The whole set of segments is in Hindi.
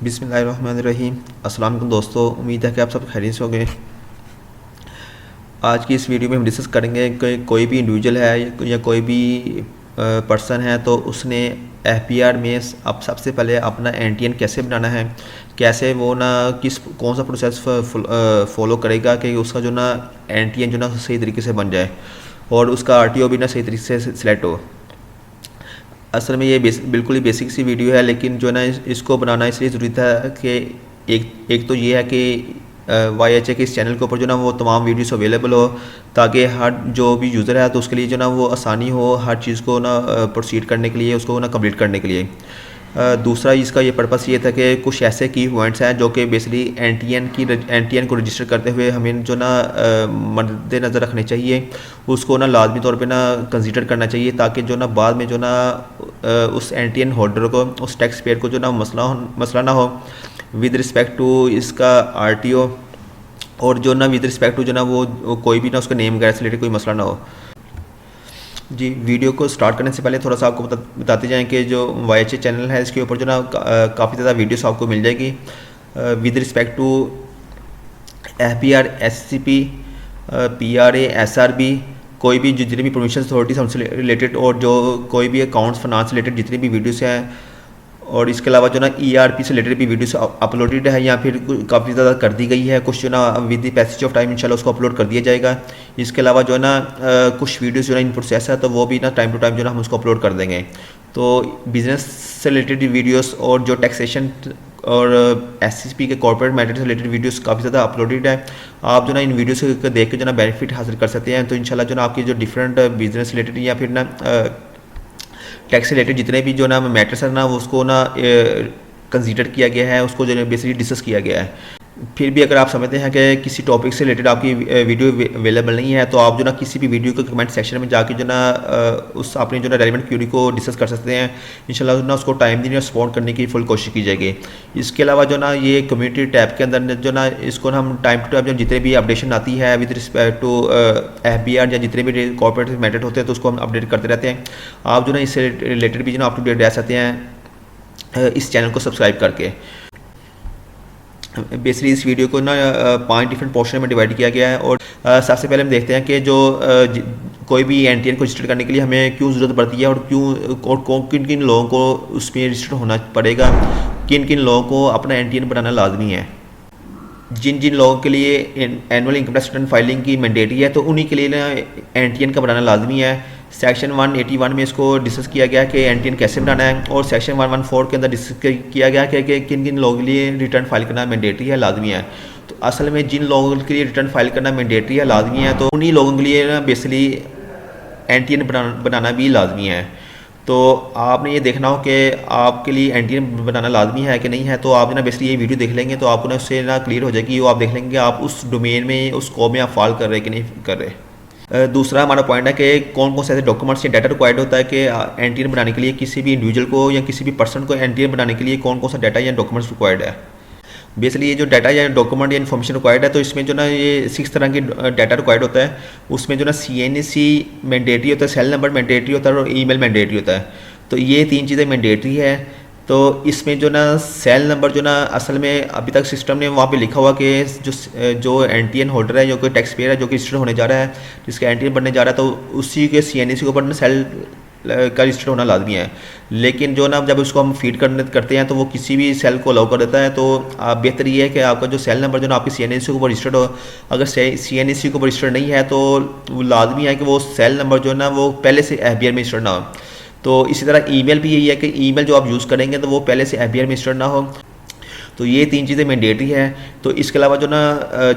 बिस्मिल्लाहिर्रहमानिर्रहीम। अस्सलाम वालेकुम दोस्तों, उम्मीद है कि आप सब खैरियत से होंगे। आज की इस वीडियो में हम डिस्कस करेंगे कि कोई भी इंडिविजुअल है या कोई भी पर्सन है तो उसने एफबीआर में अब सबसे पहले अपना एनटीएन कैसे बनाना है, कैसे वो ना कौन सा प्रोसेस फॉलो करेगा कि उसका जो ना एनटीएन जो ना सही तरीके से बन जाए और उसका आरटीओ भी ना सही तरीके से सिलेक्ट हो। असल में ये बिल्कुल ही बेसिक सी वीडियो है, लेकिन जो है ना इसको बनाना इसलिए ज़रूरी था कि एक तो ये है कि YHA के इस चैनल के ऊपर जो ना वो तमाम वीडियोस अवेलेबल हो, ताकि हर जो भी यूज़र है तो उसके लिए जो ना वो आसानी हो हर चीज़ को ना प्रोसीड करने के लिए, उसको ना कंप्लीट करने के लिए। दूसरा इसका ये पर्पस ये था कि कुछ ऐसे की पॉइंट्स हैं जो कि बेसिकली एनटीएन को रजिस्टर करते हुए हमें जो ना मद्देनज़र रखने चाहिए, उसको ना लाजमी तौर पे ना कंसीडर करना चाहिए, ताकि जो ना बाद में जो ना उस एनटीएन होल्डर को, उस टैक्स पेयर को जो ना मसला ना हो विद रिस्पेक्ट टू इसका आरटीओ, और जो ना विद रिस्पेक्ट टू जो ना वो कोई भी ना उसका नेम वगैरह से रिलेटेड कोई मसला ना हो। जी, वीडियो को स्टार्ट करने से पहले थोड़ा सा आपको बताते जाएं कि जो YHA चैनल है इसके ऊपर जो ना काफ़ी ज़्यादा वीडियोस आपको मिल जाएगी with respect to FBR, SCP, PRA, SRB, कोई भी जितनी भी प्रोविंशियल अथॉरिटीज़ हमसे रिलेटेड और जो कोई भी अकाउंट्स फाइनेंस रिलेटेड जितनी भी वीडियोस हैं, और इसके अलावा जो ना ERP से रिलेटेड भी वीडियोस अपलोडेड है या फिर काफ़ी ज़्यादा कर दी गई है। कुछ जो ना with the passage of time इंशाल्लाह उसको अपलोड कर दिया जाएगा। इसके अलावा जो है ना कुछ वीडियोस जो ना इन प्रोसेस है तो वो भी ना टाइम टू टाइम जो ना हम उसको अपलोड कर देंगे। तो बिज़नेस से रिलेटेड वीडियोस और जो टैक्सेशन और SCP के कॉर्पोरेट मैटर से रिलेटेड वीडियोस काफ़ी ज़्यादा अपलोडेड है। आप जो ना इन वीडियोस को देख के जो ना बेनिफिट हासिल कर सकते हैं। तो इंशाल्लाह जो ना आपकी जो डिफरेंट बिजनेस रिलेटेड या फिर ना टैक्स रिलेटेड जितने भी जो ना मैटर्स है ना उसको ना कंसीडर किया गया है, उसको जो है बेसिकली डिस्कस किया गया है। फिर भी अगर आप समझते हैं कि किसी टॉपिक से रिलेटेड आपकी वीडियो अवेलेबल नहीं है तो आप जो ना किसी भी वीडियो के कमेंट सेक्शन में जाके जो ना उस अपनी जो ना रेलिवेंट क्यूरी को डिस्कस कर सकते हैं। इंशाल्लाह ना उसको टाइम देने और सपोर्ट करने की फुल कोशिश की जाएगी। इसके अलावा जो ना ये कम्युनिटी टैब के अंदर जो ना इसको ना हम टाइम टू टाइम जो जितने भी अपडेशन आती है विद रिस्पेक्ट टू FBR या जितने भी कॉर्पोरेट मैटर होते हैं तो उसको हम अपडेट करते रहते हैं। आप जो ना इससे रिलेटेड भी जो ना अप टू डेट रह सकते हैं इस चैनल को सब्सक्राइब करके। बेसिकली इस वीडियो को ना 5 डिफरेंट पोर्शन में डिवाइड किया गया है। और सबसे पहले हम देखते हैं कि जो कोई भी एनटीएन को रजिस्टर करने के लिए हमें क्यों ज़रूरत पड़ती है और किन किन लोगों को उसमें रजिस्टर होना पड़ेगा, किन किन लोगों को अपना एनटीएन बनाना लाजमी है। जिन जिन लोगों के लिए annual income tax return filing की मैंडेटरी है तो उन्हीं के लिए ना एनटीएन का बनाना लाजमी है। सेक्शन 181 में इसको डिस्कस किया गया कि एनटीएन कैसे बनाना है, और सेक्शन 114 के अंदर डिस्कस किया गया कि किन किन लोगों के लिए रिटर्न फाइल करना मैंडेटरी है, लाजमी है। तो असल में जिन लोगों के लिए रिटर्न फाइल करना मैंडेटरी है, लाजमी है, तो उन्हीं लोगों के लिए ना बेसिकली एनटीएन बनाना भी लाजमी है। तो आपने ये देखना हो कि आपके लिए एनटीएन बनाना लाजमी है कि नहीं है। तो आप ना बेसिकली ये वीडियो देख लेंगे तो आपको ना उससे ना क्लियर हो जाएगी। वो आप देख लेंगे आप उस डोमेन में उस स्कोप में आप फॉल कर रहे कि नहीं कर रहे। दूसरा हमारा पॉइंट है कि कौन कौन से ऐसे डॉक्यूमेंट्स या डाटा रिक्वायर्ड होता है कि एनटीएन बनाने के लिए किसी भी इंडिविजुअल को या किसी भी पर्सन को एनटीएन बनाने के लिए कौन कौन सा डाटा या डॉक्यूमेंट्स रिक्वायर्ड है। बेसिकली ये जो डाटा या डॉक्यूमेंट या इन्फॉर्मेशन रिक्वायर्ड है तो इसमें जो ना ये 6 तरह की डाटा रिक्वायर्ड होता है। उसमें जो ना CNAC मैंडेटरी होता है, सेल नंबर मैंडेटरी होता है और ईमेल मैंडेटरी होता है। तो ये 3 चीज़ें मैंडेटरी है। तो इसमें जो ना सेल नंबर जो ना असल में अभी तक सिस्टम ने वहाँ पे लिखा हुआ कि जो एनटीएन होल्डर है, जो कोई टैक्स पेयर है, जो कि रजिस्टर होने जा रहा है, जिसका एनटीएन बनने जा रहा है, तो उसी के CNAC के ऊपर ना सेल का रजिस्टर होना लाजमी है। लेकिन जो ना जब उसको हम फीड करते हैं तो वो किसी भी सेल को अलाउ कर देता है। तो आप बेहतर ये है कि आपका जो सेल नंबर जो ना आपकी CNAC के ऊपर रजिस्टर्ड हो। अगर CNAC के ऊपर रजिस्टर्ड नहीं है तो वो लाजमी है कि वो सेल नंबर जो है ना वो पहले से FBR में रजिस्टर्ड ना हो। तो इसी तरह ईमेल भी यही है कि ईमेल जो आप यूज़ करेंगे तो वो पहले से FBR में रजिस्टर्ड ना हो। तो ये 3 चीज़ें मैंडेटरी है। तो इसके अलावा जो ना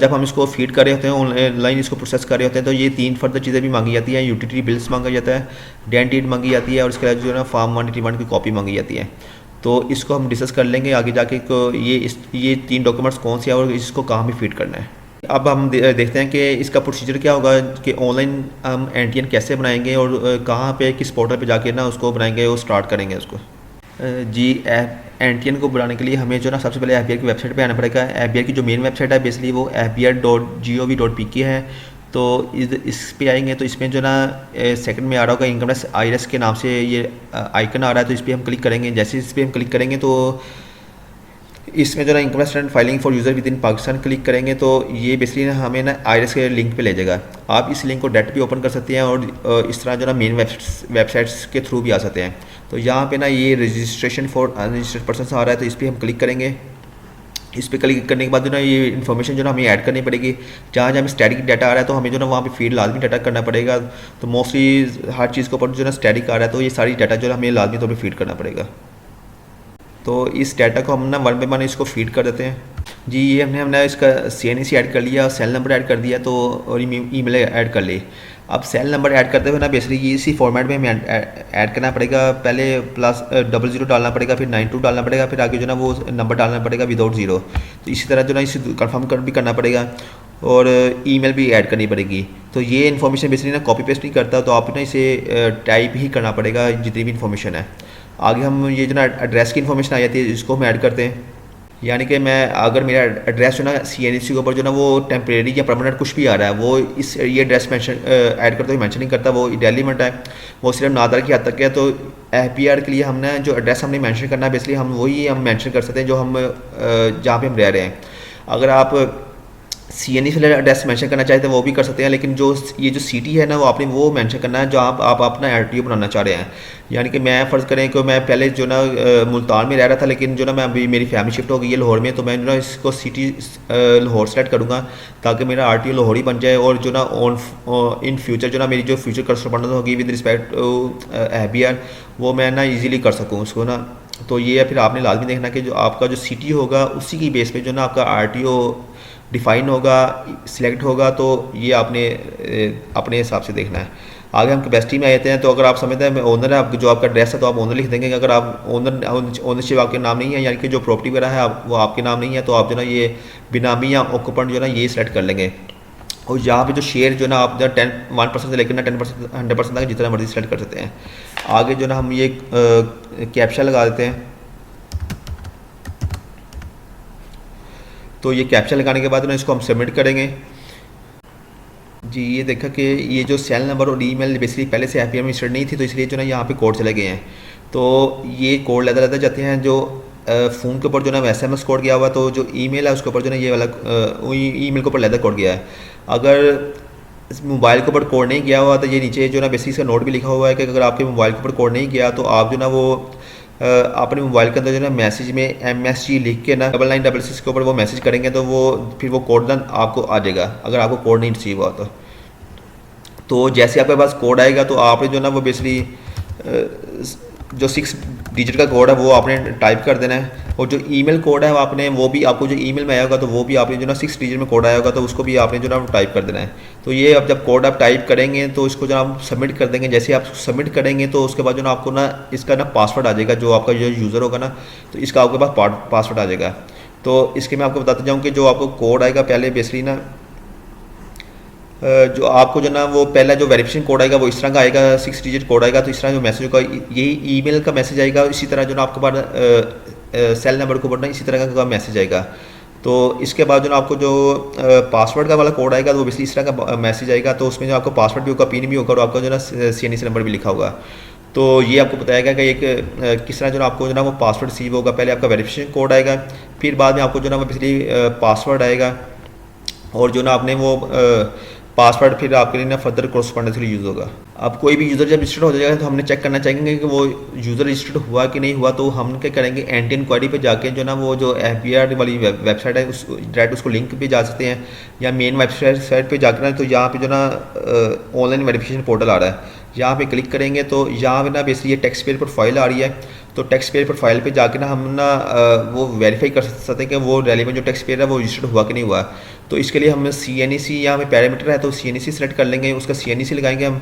जब हम इसको फीड कर रहे होते हैं, ऑनलाइन इसको प्रोसेस कर रहे होते हैं, तो ये 3 फर्दर चीज़ें भी मांगी जाती हैं। यूटिलिटी बिल्स मांगा जाता है, डेंट मांगी जाती है, और इसके अलावा जो है ना फॉर्म 181 की कॉपी मांगी जाती है। तो इसको हम डिस्कस कर लेंगे आगे जाके को ये 3 डॉक्यूमेंट्स कौन से हैं और इसको कहाँ भी फीड करना है। अब हम देखते हैं कि इसका प्रोसीजर क्या होगा कि ऑनलाइन हम एनटीएन कैसे बनाएंगे और कहाँ पे किस पोर्टल पे जाके ना उसको बनाएंगे और स्टार्ट करेंगे उसको। जी, एनटीएन को बनाने के लिए हमें जो ना सबसे पहले FBR की वेबसाइट पे आना पड़ेगा। FBR की जो मेन वेबसाइट है बेसिकली वो fbr.gov.pk है। तो इस पे आएंगे तो इसमें जो ना सेकंड में आ रहा होगा इनकम टैक्स IRS के नाम से ये आइकन आ रहा है। तो इस पर हम क्लिक करेंगे। जैसे इस पर हम क्लिक करेंगे तो इसमें जो ना income statement filing for user with in Pakistan click करेंगे तो ये बेसिकली ना हमें ना आईआरएस के लिंक पे ले जाएगा। आप इस लिंक को डायरेक्ट भी ओपन कर सकते हैं और इस तरह जो ना मेन वेबसाइट्स के थ्रू भी आ सकते हैं। तो यहाँ पे ना ये रजिस्ट्रेशन फॉर अनरजिस्टर्ड पर्सन आ रहा है, तो इस पर हम क्लिक करेंगे। इस पर क्लिक करने के बाद जो ना ये इन्फॉर्मेशन जो ना हमें ऐड करनी पड़ेगी। जहाँ जहाँ स्टैटिक डाटा आ रहा है तो हमें जो ना वहाँ पे फीड लाजमी डाटा करना पड़ेगा। तो मोस्टली हर चीज़ के ऊपर जो ना स्टैटिक आ रहा है तो ये सारी डाटा जो ना हमें लाजमी तौर पर फीड करना पड़ेगा। तो इस डाटा को हम ना वन बाय वन इसको फीड कर देते हैं। जी ये हमने इसका CNC ऐड कर लिया, सेल नंबर ऐड कर दिया तो और ईमेल ऐड कर ली। अब सेल नंबर ऐड करते हुए ना बेसिकली इसी फॉर्मेट में हमें ऐड करना पड़ेगा। पहले +00 डालना पड़ेगा, फिर 92 डालना पड़ेगा, फिर आगे जो ना वो नंबर डालना पड़ेगा विदाउट ज़ीरो। तो इसी तरह जो ना इसे कन्फर्म भी करना पड़ेगा और ईमेल भी ऐड करनी पड़ेगी। तो ये इन्फॉर्मेशन बेसिकली ना कॉपी पेस्ट नहीं करता, तो आप ना इसे टाइप ही करना पड़ेगा जितनी भी इन्फॉर्मेशन है। आगे हम ये जो ना एड्रेस की इन्फॉर्मेशन आ जाती है इसको हम ऐड करते हैं। यानी कि मैं अगर मेरा एड्रेस जो ना CNC के ऊपर जो ना वो टेम्परेरी या परमानेंट कुछ भी आ रहा है वो ये एड्रेस मेंशन ऐड करते हुए मेंशन नहीं करता, वो इरेलीवेंट है, वो सिर्फ नादर की हद तक है। तो FPR के लिए हमने जो एड्रेस हमने मेंशन करना है बेसिकली हम वही हम मेंशन कर सकते हैं जो हम जहाँ पे हम रह रहे हैं। अगर आप CNC से एड्रेस मेंशन करना चाहते हैं वो भी कर सकते हैं, लेकिन जो ये जो सिटी है ना वो आपने वो मेंशन करना है जहाँ आप अपना RTO बनाना चाह रहे हैं। यानी कि मैं फ़र्ज़ करें कि मैं पहले जो ना मुल्तान में रह रहा था, लेकिन जो ना मैं अभी मेरी फैमिली शिफ्ट हो गई है लाहौर में, तो मैं जो ना इसको सिटी लाहौर सेलेक्ट करूँगा ताकि मेरा RTO लाहौर ही बन जाए। और जो ना इन फ्यूचर जो ना मेरी जो फ्यूचर करस्पॉन्डेंस होगी विद रिस्पेक्ट FPR वो मैं ना ईज़िली कर सकूँ उसको ना। तो ये फिर आपने लाजमी देखना कि जो आपका जो सिटी होगा उसी की बेस पे जो ना आपका RTO डिफ़ाइन होगा, सिलेक्ट होगा। तो ये आपने अपने हिसाब से देखना है। आगे हम कैपेसिटी में आते हैं। तो अगर आप समझते हैं ओनर है, जो आपका एड्रेस है तो आप ओनर लिख देंगे। अगर आप ओनरशिप आपके नाम नहीं है, यानी कि जो प्रॉपर्टी वगैरह है वो आपके नाम नहीं है, तो आप जो ना ये बिनामी या ऑक्यूपेंट जो ना ये सिलेक्ट कर लेंगे। और यहाँ पे जो शेयर जो ना आप जो 1% से लेकर ना 10% 100% तक जितना मर्जी सेलेक्ट कर सकते हैं। आगे जो ना हम ये कैप्चा लगा देते हैं। तो ये कैप्चा लगाने के बाद ना इसको हम सबमिट करेंगे। जी ये देखा कि ये जो सेल नंबर और ईमेल बेसिकली पहले से FPR में इंस्टॉल नहीं थी, तो इसलिए जो ना यहाँ पे कोड चले गए हैं। तो ये कोड लेते जाते हैं। जो फ़ोन के ऊपर जो ना SMS कोड गया हुआ, तो जो ईमेल है उसके ऊपर जो ना ये वाला ईमेल के ऊपर लेदर कोड गया है। अगर मोबाइल के ऊपर कोड नहीं गया हुआ तो ये नीचे जो ना बेसिकली इसका नोट भी लिखा हुआ है कि अगर आपके मोबाइल के ऊपर कोड नहीं गया तो आप जो ना वो अपने मोबाइल के अंदर जो ना मैसेज में MSG लिख के ना 9966 के ऊपर वो मैसेज करेंगे तो वो फिर वो कोड ना आपको आ जाएगा अगर आपको कोड नहीं रिसीव हुआ तो जैसे आपके पास कोड आएगा तो आपने जो ना वो बेसिकली जो 6 डिजिट का कोड है वो आपने टाइप कर देना है। और जो ईमेल कोड है आपने वो भी आपको जो ईमेल में आया होगा तो वो भी आपने जो ना 6 डिजिट में कोड आया होगा तो उसको भी आपने जो ना टाइप कर देना है। तो ये अब जब कोड आप टाइप करेंगे तो इसको जो आप सबमिट कर देंगे। जैसे आप सबमिट करेंगे तो उसके बाद जो ना आपको ना इसका ना पासवर्ड आ जाएगा। जो आपका जो यूज़र होगा ना तो इसका आपके पास पासवर्ड आ जाएगा। तो इसके मैं आपको बताता जाऊँ कि जो आपको कोड आएगा पहले बेसिकली ना जो आपको जो ना वो पहला जो वेरिफिकेशन कोड आएगा वो इस तरह का आएगा, 6 डिजिट कोड आएगा। तो इस तरह जो मैसेज होगा यही ईमेल का मैसेज आएगा। इसी तरह जो ना आपके पास सेल नंबर के ऊपर ना इसी तरह का मैसेज आएगा। तो इसके बाद जो ना आपको जो पासवर्ड का वाला कोड आएगा तो वो बेसिकली इस तरह का मैसेज आएगा। तो उसमें जो आपको पासवर्ड भी होगा, पिन भी होगा और आपका जो ना CNC नंबर भी लिखा होगा। तो ये आपको बताएगा कि एक किस तरह जो ना आपको जो ना वो पासवर्ड रिसीव होगा। पहले आपका वेरिफिकेशन कोड आएगा, फिर बाद में आपको जो ना वो बेसिकली पासवर्ड आएगा और जो ना आपने वो पासवर्ड फिर आपके लिए ना फर्दर कोरस्पॉन्डेंस के लिए यूज़ होगा। अब कोई भी यूज़र जब रजिस्टर्ड हो जाएगा तो हमने चेक करना चाहेंगे कि वो यूज़र रजिस्टर्ड हुआ कि नहीं हुआ। तो हम क्या करेंगे, एंटी इंक्वायरी पे जाके जो ना वो जो FPR वाली वेबसाइट है उस डायरेक्ट उसको लिंक पे जा सकते हैं या मेन वेबसाइट पे जाकर ना तो यहाँ पे जो ना ऑनलाइन वेरिफिकेशन पोर्टल आ रहा है, यहाँ पे क्लिक करेंगे तो यहाँ पे ना बेसिकली ये टैक्स पेयर प्रोफाइल आ रही है। तो टैक्स पेयर प्रोफाइल पे जाके ना हम ना वो वेरीफाई कर सकते हैं कि वो रेलिवेंट जो टैक्स पेयर है वो रजिस्टर्ड हुआ कि नहीं हुआ। तो इसके लिए हम CNC यहाँ पे पैरामीटर है तो CNC सेलेक्ट कर लेंगे, उसका CNC लगाएंगे हम।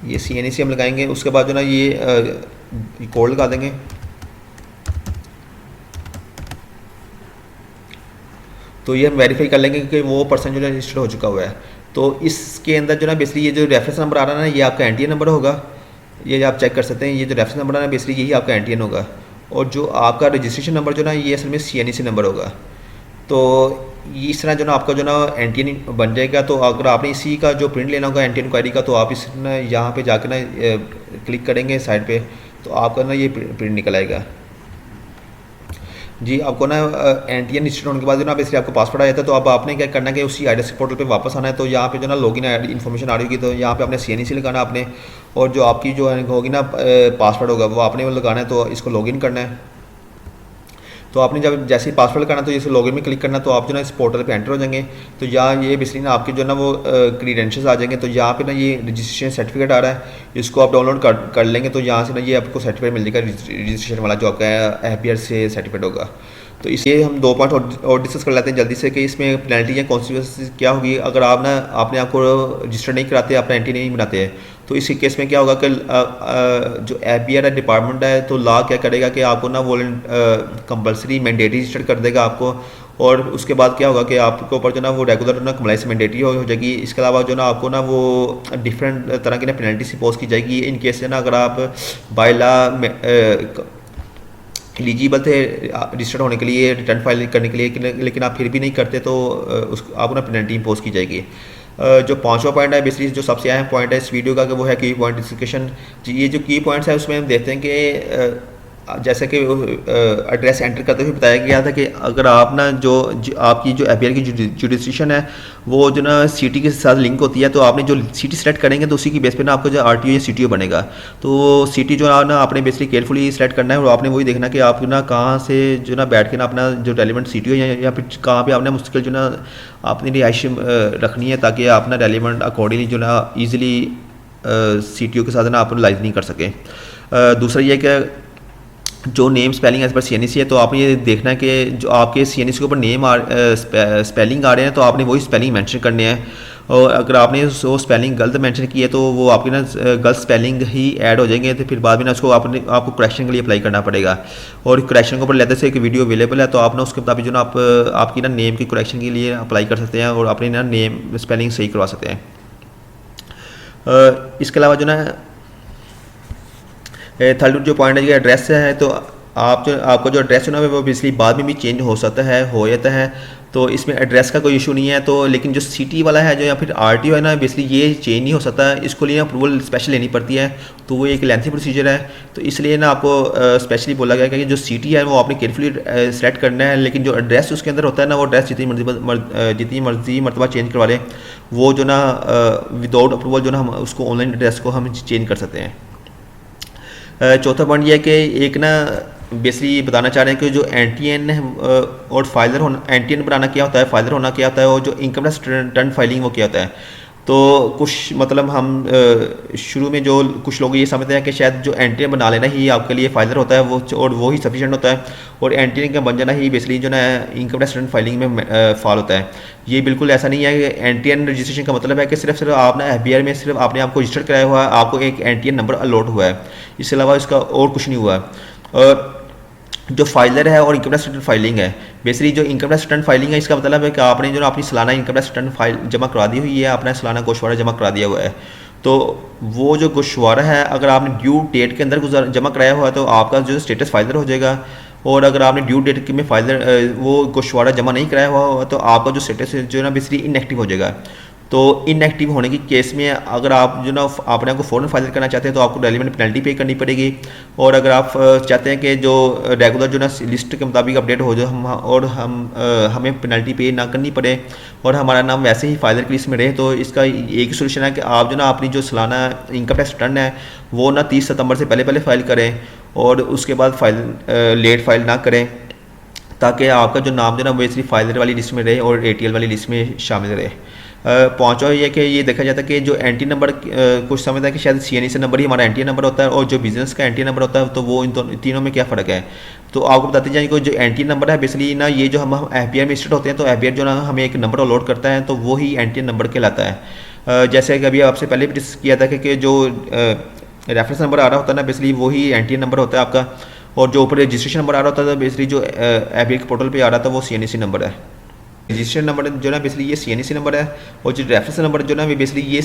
ये CNC हम लगाएंगे। उसके बाद जो ना ये कोड लगा देंगे। तो ये हम वेरीफाई कर लेंगे कि वो पर्सन जो है रजिस्टर्ड हो चुका हुआ है। तो इसके अंदर जो ना बेसिकली ये जो रेफरेंस नंबर आ रहा है ना ये आपका NTN नंबर होगा। ये आप चेक कर सकते हैं, ये जो रेफरेंस नंबर है ना बेसिकली यही आपका NTN होगा। और जो आपका रजिस्ट्रेशन नंबर जो ना ये असल में CNC नंबर होगा। तो इस तरह जो ना आपका जो ना एन बन जाएगा। तो अगर आपने इसी का जो प्रिंट लेना होगा एन क्वायरी का, तो आप इस ना यहाँ पे जाकर ना क्लिक करेंगे साइड पे, तो आपका ना ये प्रिंट निकल आएगा। जी, आपको ना एन रजिस्टर्ड होने के बाद जो ना बेसिकली आपको पासवर्ड आ जाता है। तो अब आपने क्या करना है कि उसी आईडीएस पोर्टल पे वापस आना है। तो यहाँ पे जो ना लॉगिन इन्फॉर्मेशन आ रही होगी, तो यहाँ पे आपने CNC लगाना आपने, और जो आपकी जो होगी ना पासवर्ड होगा वो आपने वो लगाना है। तो इसको लॉगिन करना है। तो आपने जब जैसे ही पासवर्ड लगाना तो जैसे लॉगिन में क्लिक करना, तो आप जो ना इस पोर्टल पे एंटर हो जाएंगे। तो यहाँ ये बेसिकली ना आपके जो ना वो क्रीडेंशियल्स आ जाएंगे। तो यहाँ पे ना ये रजिस्ट्रेशन सर्टिफिकेट आ रहा है, इसको आप डाउनलोड कर लेंगे। तो यहाँ से ना ये आपको सर्टिफिकेट मिल जाएगा रजिस्ट्रेशन वाला, जो आपका FBR से सर्टिफिकेट होगा। तो इसलिए हम 2 पॉइंट और डिस्कस कर लेते हैं जल्दी से कि इसमें पेनल्टी या कॉन्सिक्वेंसेस क्या होगी अगर आप ना आपने आपको रजिस्टर नहीं कराते, अपना एंट्री नहीं बनाते हैं। तो इसी केस में क्या होगा कि जो FBR है डिपार्टमेंट है, तो लॉ क्या करेगा कि आपको ना वो कंपलसरी मैंडेटरी रजिस्टर कर देगा आपको। और उसके बाद क्या होगा कि आपके ऊपर जो ना वो रेगुलर ना कम्प्लाइंस मैंडेटरी हो जाएगी। इसके अलावा जो ना आपको ना वो डिफरेंट तरह की ना पेनल्टी इम्पोज की जाएगी इन केस से ना अगर आप बाय लॉ एलिजिबल थे रजिस्टर्ड होने के लिए, रिटर्न फाइल करने के लिए, लेकिन आप फिर भी नहीं करते, तो आपको ना पेनल्टी इम्पोज की जाएगी। जो 5वां पॉइंट है बेसिकली जो सबसे अहम पॉइंट है इस वीडियो का, कि वो है की पॉइंट डिस्कशन। ये जो की पॉइंट्स है उसमें हम देखते हैं कि जैसे कि एड्रेस एंटर करते हुए बताया गया था कि अगर आप ना जो आपकी जो FBR की जो रजिस्ट्रेशन है वो जो ना सिटी के साथ लिंक होती है, तो आपने जो सिटी सेलेक्ट करेंगे तो उसी की बेस पे ना आपको जो RTO या CTO बनेगा। तो सिटी जो है ना आपने बेसिकली केयरफुली सेलेक्ट करना है, और आपने वही देखना कि आप ना कहाँ से जो ना बैठ के ना अपना जो रेलिवेंट CTO या फिर कहाँ पे आपने मुश्किल जो ना अपनी रिहाइश रखनी है, ताकि आप ना रेलिवेंट अकॉर्डिंगली जो ना ईजिली CTO के साथ ना आप लाइज नहीं कर सकें। दूसरा ये कि जो नेम स्पेलिंग एज पर CNC है, तो आपने ये देखना है कि जो आपके CNC के ऊपर नेम स्पेलिंग आ रहे हैं, तो आपने वही स्पेलिंग मेंशन करने हैं। और अगर आपने वो स्पेलिंग गलत मेंशन की है, तो वो आपकी ना गलत स्पेलिंग ही ऐड हो जाएंगे। तो फिर बाद में ना उसको आपको करेक्शन के लिए अप्लाई करना पड़ेगा। और करेक्शन के ऊपर लेते से एक वीडियो अवेलेबल है, तो आप ना उसके मुताबिक जो ना आप आपकी ना नेम की करेक्शन के लिए अप्लाई कर सकते हैं, और अपनी ना नेम स्पेलिंग सही करवा सकते हैं। इसके अलावा जो ना थर्ड जो पॉइंट है कि एड्रेस है, तो आपका जो एड्रेस है ना वो बेसिकली बाद में भी चेंज हो सकता है, हो जाता है। तो इसमें एड्रेस का कोई इशू नहीं है। तो लेकिन जो सिटी वाला है जो या फिर RTO है ना, बेसिकली ये चेंज नहीं हो सकता, इसको लिए अप्रूवल स्पेशल लेनी पड़ती है। तो वो एक लेंथी प्रोसीजर है। तो इसलिए ना आपको स्पेशली बोला गया कि जो सिटी है वो आपने केयरफुली सेलेक्ट करना है, लेकिन जो एड्रेस उसके अंदर होता है ना, वो एड्रेस जितनी मर्जी मरतबा चेंज करवा लें, वो जो ना विदाउट अप्रूवल जो ना हम उसको ऑनलाइन एड्रेस को हम चेंज कर सकते हैं। चौथा पॉइंट ये है कि एक ना बेसिकली बताना चाह रहे हैं कि जो NTN और फाइलर होना, NTN बनाना क्या होता है, फाइलर होना क्या होता है, और जो इनकम टैक्स रिटर्न फाइलिंग वो क्या होता है। तो कुछ मतलब हम शुरू में जो कुछ लोग ये समझते हैं कि शायद जो NTN बना लेना ही आपके लिए फाइलर होता है, वो और वो ही सफिशिएंट होता है, और NTN का बन जाना ही बेसिकली जो ना इनकम टैक्स रिटर्न फाइलिंग में फॉल होता है। ये बिल्कुल ऐसा नहीं है कि NTN रजिस्ट्रेशन का मतलब है कि सिर्फ आप ना FBR में सिर्फ आपने आपको रजिस्टर कराया हुआ है, आपको एक NTN नंबर अलॉट हुआ है, इसके अलावा इसका और कुछ नहीं हुआ है। और जो फाइलर है और इनकम टैक्स रिटर्न फाइलिंग है, बेसिकली जो इनकम टैक्स रिटर्न फाइलिंग है, इसका मतलब है कि आपने जो अपनी सालाना इनकम टैक्स रिटर्न फाइल जमा करा दी हुई है, अपना सालाना गोशवारा जमा करा दिया हुआ है। तो वो जो गोशवारा है अगर आपने ड्यू डेट के अंदर जमा कराया हुआ है, तो आपका जो स्टेटस फाइलर हो जाएगा। और अगर आपने ड्यू डेट में फाइलर वो गोशवारा जमा नहीं कराया हुआ, तो आपका जो स्टेटस जो है ना बेसिकली इनएक्टिव हो जाएगा। तो इनएक्टिव होने की केस में अगर आप जो ना आपने आपको फ़ौरन फाइल करना चाहते हैं, तो आपको रेलिवेंट पेनल्टी पे करनी पड़ेगी। और अगर आप चाहते हैं कि जो रेगुलर जो ना लिस्ट के मुताबिक अपडेट हो जाए हमें पेनल्टी पे ना करनी पड़े और हमारा नाम वैसे ही फाइलर की लिस्ट में रहे, तो इसका एक ही सोल्यूशन है कि आप जो ना अपनी जो सालाना इनकम टैक्स रिटर्न है वो ना 30 सितंबर से पहले फाइल करें, और उसके बाद लेट फाइल ना करें, ताकि आपका जो नाम जो ना वो सिर्फ फाइलर वाली लिस्ट में रहे और ATL वाली लिस्ट में शामिल रहे। पाँचवा ये कि ये देखा जाता है कि जो NTN नंबर कुछ समझता है कि शायद CNC नंबर ही हमारा NTN नंबर होता है, और जो बिजनेस का NTN नंबर होता है, तो वो इन तीनों में क्या फ़र्क है। तो आपको बताते जाएँ कि जो NTN नंबर है बेसिकली ना, ये जो हम FBR में रजिस्टर्ड होते हैं, तो FBR जो ना हमें एक नंबर अपलोड करता है, तो वो ही NTN नंबर कहलाता है। जैसे कि अभी आपसे पहले भी डिस्कस किया था कि जो रेफरेंस नंबर आ रहा होता है ना, बेसिकली वही NTN नंबर होता है आपका, और जो ऊपर रजिस्ट्रेशन नंबर आ रहा होता है, तो बेसिकली जो FBR के पोर्टल पर आ रहा था वो CNC नंबर है। रजिस्ट्रेशन नंबर जो ना बेसिकली ये CNEC नंबर है, और जो रेफरेंस नंबर जो ना बेसिकली ये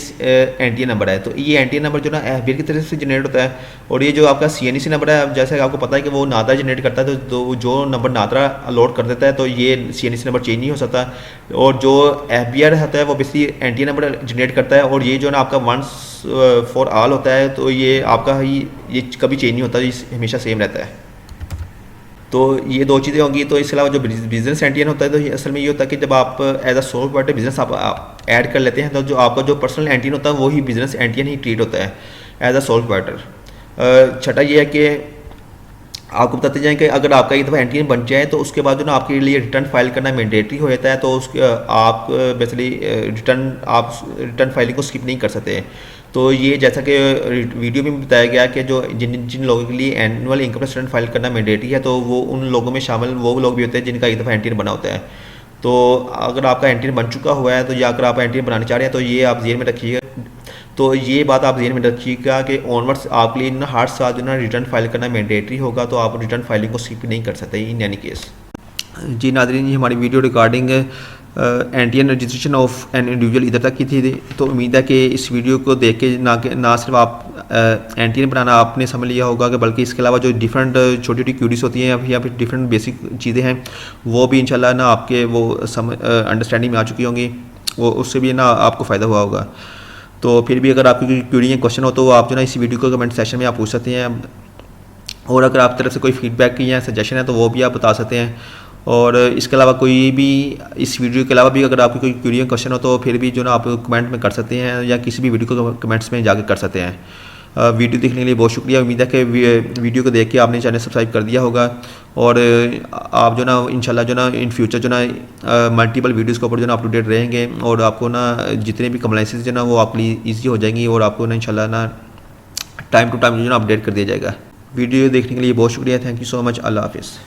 NTN नंबर है। तो ये NTN नंबर जो ना FBR की तरफ से जनरेट होता है, और ये जो आपका CNEC नंबर है जैसे आपको पता है कि वो नादरा जनरेट करता है, तो जो नंबर नादरा अलॉट कर देता है तो ये CNEC नंबर चेंज नहीं हो सकता। और जो FBR होता है वो बेसिकली NTN नंबर जनरेट करता है, और ये जो ना आपका वंस फॉर ऑल होता है, तो ये आपका ये कभी चेंज नहीं होता, ये हमेशा सेम रहता है। तो ये दो चीज़ें होंगी। तो इसके अलावा जो बिजनेस एंटियन होता है, तो ये असल में ये होता है कि जब आप as a sole proprietor business आप ऐड कर लेते हैं, तो जो आपका जो पर्सनल एंटियन होता है वही बिजनेस एंटियन ही ट्रीट होता है एज अ सोल प्रोप्राइटर। छठा ये है कि आपको बताते जाएं कि अगर आपका एक दफ़ा एंटियन बन जाए तो उसके बाद जो ना आपके लिए रिटर्न फाइल करना मैंडेटरी हो जाता है। तो उसके आप बेसिकली रिटर्न फाइलिंग को स्किप नहीं कर सकते। तो ये जैसा कि वीडियो में बताया गया कि जो जिन लोगों के लिए annual income tax return file करना मैंडेटरी है, तो वो उन लोगों में शामिल वो लोग भी होते हैं जिनका एक दफ़ा एंटियन बना होता है। तो अगर आपका एंटियन बन चुका हुआ है, तो या अगर आप एंटियन बनाना चाह रहे हैं, तो ये आप ज़हन में रखिएगा। तो ये बात आप ज़हन में रखिएगा कि ऑनवर्ड्स आपके लिए ना हर साल जो ना रिटर्न फाइल करना मैंडेटरी होगा, तो आप रिटर्न फाइलिंग को स्किप नहीं कर सकते इन एनी केस। जी नाज़रीन, ये हमारी वीडियो रिकॉर्डिंग एंटियन रजिस्ट्रेशन ऑफ एन इंडिविजुअल इधर तक की थी। तो उम्मीद है कि इस वीडियो को देख के ना सिर्फ आप एंटियन बनाना आपने समझ लिया होगा, कि बल्कि इसके अलावा जो डिफरेंट छोटी छोटी क्यूरीज होती हैं या फिर डिफरेंट बेसिक चीज़ें हैं, वो भी इंशाल्लाह ना आपके वो अंडरस्टैंडिंग में आ चुकी होंगी, वो उससे भी ना आपको फ़ायदा हुआ होगा। तो फिर भी अगर आपकी क्यूरी या क्वेश्चन हो, तो आप जो ना इस वीडियो को कमेंट सेक्शन में आप पूछ सकते हैं, और अगर आप तरफ से कोई फीडबैक या सजेशन है तो वो भी आप बता सकते हैं। और इसके अलावा कोई भी इस वीडियो के अलावा भी अगर आपकी कोई क्यूरी या क्वेश्चन हो, तो फिर भी जो ना आप कमेंट में कर सकते हैं, या किसी भी वीडियो को कमेंट्स में जाकर कर सकते हैं। वीडियो देखने के लिए बहुत शुक्रिया। उम्मीद है कि वीडियो को देख के आपने चैनल सब्सक्राइब कर दिया होगा, और आप जो ना इंशाल्लाह जो ना इन फ्यूचर जो ना मल्टीपल वीडियोज़ के ऊपर जो ना अप टू डेट रहेंगे, और आपको ना जितने भी कंप्लाइंसेस जो ना वो आपके लिए ईजी हो जाएंगी, और आपको ना इंशाल्लाह ना टाइम टू टाइम जो ना अपडेट कर दिया जाएगा। वीडियो देखने के लिए बहुत शुक्रिया। Thank you so much. अल्लाह हाफिज़।